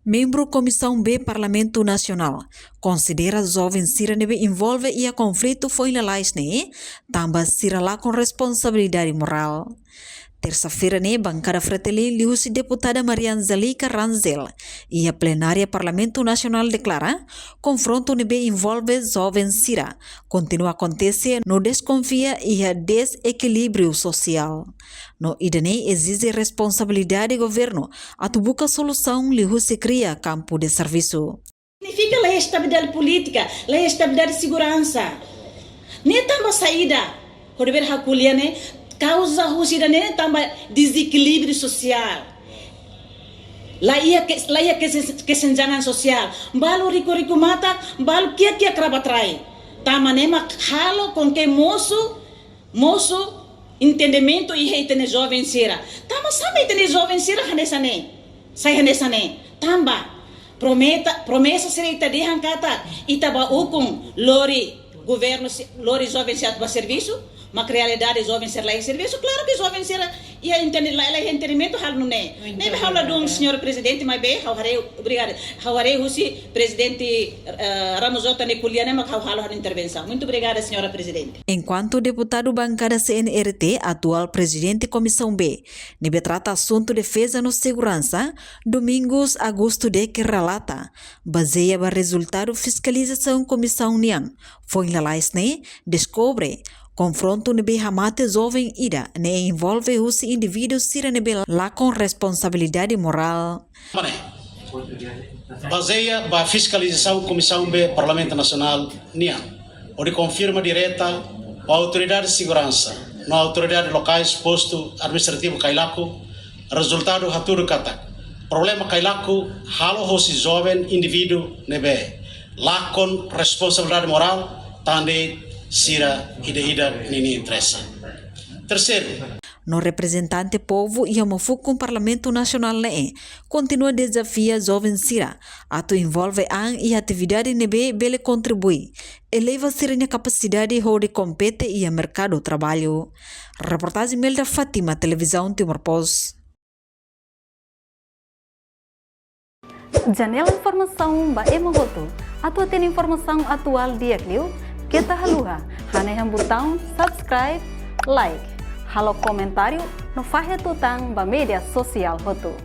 Membro Comissão B Parlamento Nacional considera jovens Sira nebe envolve ia conflito foi na lais ne, também Sira lá com responsabilidade moral. Terça-feira, bancada Fratelli liu-se deputada Mariana Zalika Ranzel e a plenária Parlamento Nacional declara confronto nebe envolve jovens Sira continua a acontecer no desconfia e a desequilíbrio social. No idane exige responsabilidade do governo a buscar solução liu se cria campo de serviço. Significa a estabilidade política, a estabilidade de segurança. Nem tamba saída, por ver a colher, causa rusida nem também desequilíbrio social. Lá ia que senjangan social. Balu rico mata, balu que acaba trai. Tama nema halo com que moço entendimento e rei tene jovem sira. Tama sabe tene jovem sira hanesane. Sai hanesane. Tamba promessa sereita de hankata itaba hukum lori governo lori jovem sira para serviço. Uma realidade jovem ser lá em serviço, claro que jovem ser e a entendimento hal não é. Nem me fala do senhor presidente, mas bem, obrigado. Hawarei Russi, presidente Ramosota Neculiana, mas hal intervenção. Muito obrigada, senhora presidente. Enquanto deputado bancada CNRT, atual presidente Comissão B, nebe trata assunto defesa no segurança, Domingos Augusto de que relata, baseia o resultado fiscalização Comissão Nian, foi lá descobre confronto nebe hamate jovem ida ne envolve os indivíduos sira nebe lá com responsabilidade moral. Baseia a fiscalização Comissão B Parlamento Nacional NIAN, onde confirma direta a autoridade de segurança na autoridade locais posto administrativo Cailaco, resultado haturu katak. Problema Cailaco halo hosi jovem indivíduo nebe lá com responsabilidade moral tande Sira ida nini interessa. Terceiro, no representante povo e homofobo com Parlamento Nacional continua desafia jovens Sira, ato envolve an e atividade nebe bele contribui, eleva Sira capacidade de compete e a mercado trabalho. Reportagem Melda Fátima, Televisão Timor Post. Janela informação ba emogoto, atua tem informação atual dia kliu. Kita haluha, haneham botão subscribe, like, halo comentário no faixa tutang ba media social hotu.